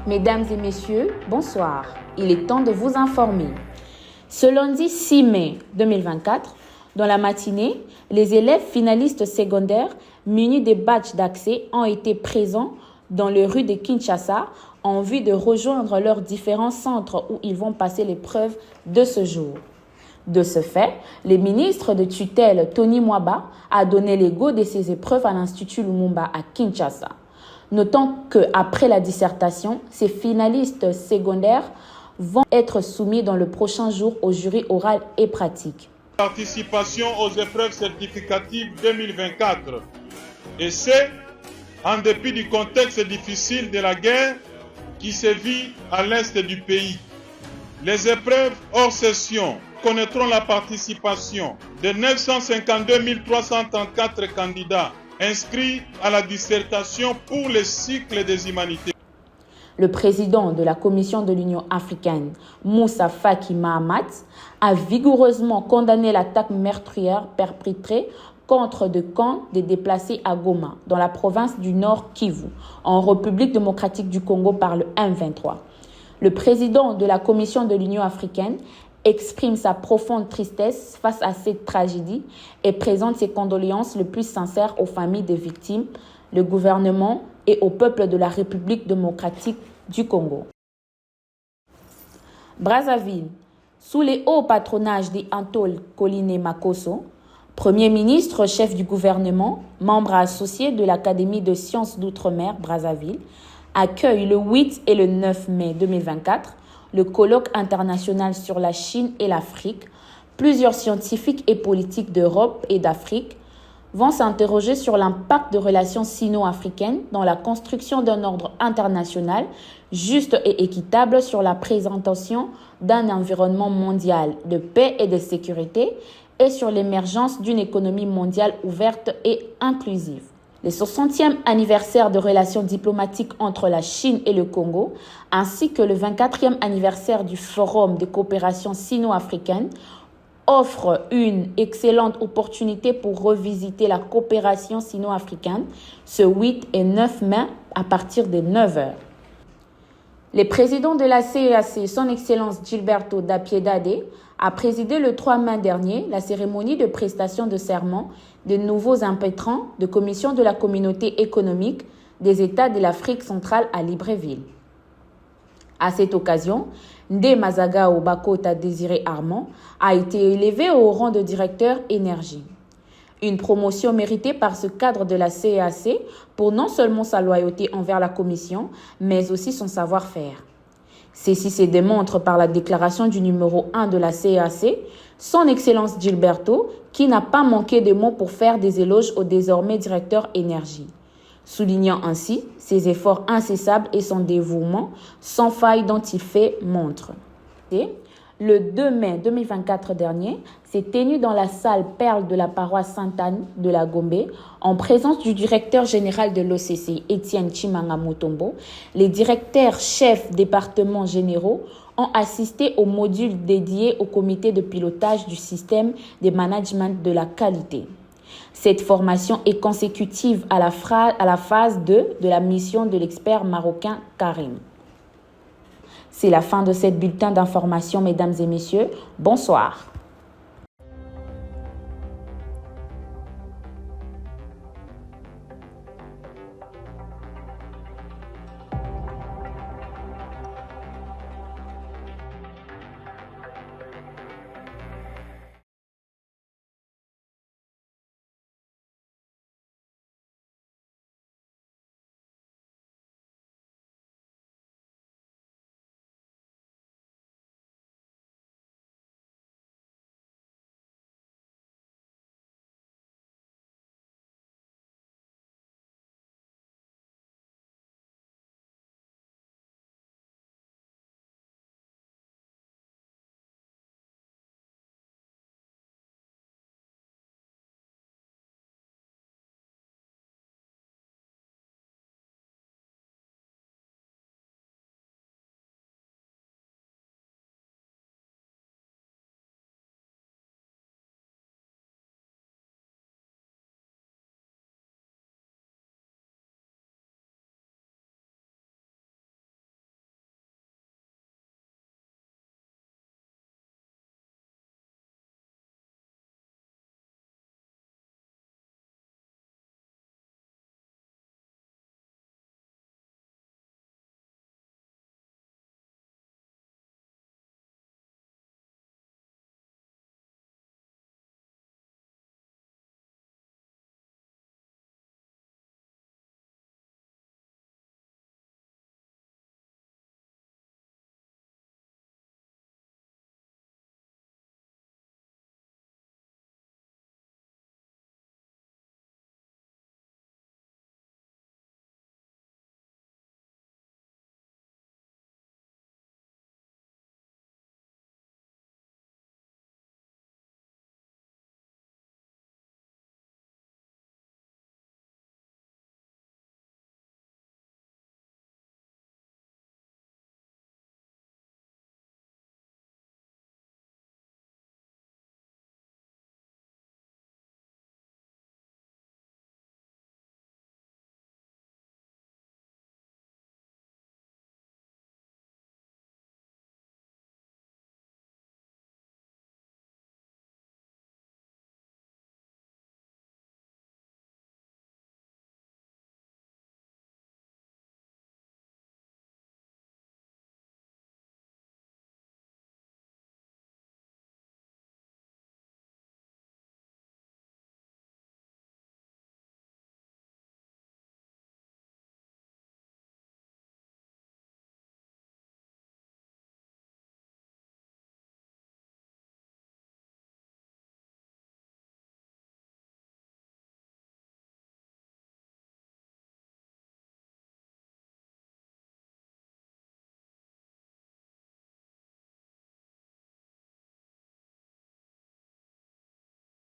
Mesdames et messieurs, bonsoir. Il est temps de vous informer. Ce lundi 6 mai 2024, dans la matinée, les élèves finalistes secondaires munis des badges d'accès ont été présents dans les rues de Kinshasa en vue de rejoindre leurs différents centres où ils vont passer l'épreuve de ce jour. De ce fait, le ministre de tutelle Tony Mwaba a donné les go de ces épreuves à l'Institut Lumumba à Kinshasa. Notons qu'après la dissertation, ces finalistes secondaires vont être soumis dans le prochain jour au jury oral et pratique. Participation aux épreuves certificatives 2024. Et c'est en dépit du contexte difficile de la guerre qui sévit à l'est du pays. Les épreuves hors session connaîtront la participation de 952 334 candidats inscrits à la dissertation pour le cycle des humanités. Le président de la Commission de l'Union africaine, Moussa Faki Mahamat, a vigoureusement condamné l'attaque meurtrière perpétrée contre des camps des déplacés à Goma, dans la province du Nord Kivu, en République démocratique du Congo par le M23. Le président de la Commission de l'Union africaine exprime sa profonde tristesse face à cette tragédie et présente ses condoléances les plus sincères aux familles des victimes, le gouvernement et au peuple de la République démocratique du Congo. Brazzaville, sous les hauts patronages d'Antole Colline Makosso, Premier ministre, chef du gouvernement, membre associé de l'Académie de sciences d'outre-mer Brazzaville, accueille le 8 et le 9 mai 2024 le colloque international sur la Chine et l'Afrique. Plusieurs scientifiques et politiques d'Europe et d'Afrique vont s'interroger sur l'impact de relations sino-africaines dans la construction d'un ordre international juste et équitable, sur la présentation d'un environnement mondial de paix et de sécurité et sur l'émergence d'une économie mondiale ouverte et inclusive. Le 60e anniversaire de relations diplomatiques entre la Chine et le Congo, ainsi que le 24e anniversaire du Forum de coopération sino-africaine, offrent une excellente opportunité pour revisiter la coopération sino-africaine ce 8 et 9 mai à partir de 9h. Le président de la CEAC, son Excellence Gilberto da Piedade, a présidé le 3 mai dernier la cérémonie de prestation de serment des nouveaux impétrants de commission de la communauté économique des États de l'Afrique centrale à Libreville. À cette occasion, Ndé Mazagao Bakota Désiré Armand a été élevé au rang de directeur énergie. Une promotion méritée par ce cadre de la CEAC pour non seulement sa loyauté envers la commission, mais aussi son savoir-faire. Ceci se démontre par la déclaration du numéro 1 de la CEAC, son Excellence Gilberto, qui n'a pas manqué de mots pour faire des éloges au désormais directeur énergie, soulignant ainsi ses efforts incessables et son dévouement sans faille dont il fait montre. Le 2 mai 2024 dernier, s'est tenu dans la salle Perle de la paroisse Sainte-Anne de la Gombe, en présence du directeur général de l'OCC, Étienne Chimanga Mutombo. Les directeurs chefs départements généraux ont assisté au module dédié au comité de pilotage du système de management de la qualité. Cette formation est consécutive à la phase 2 de la mission de l'expert marocain Karim. C'est la fin de cette bulletin d'information, mesdames et messieurs. Bonsoir.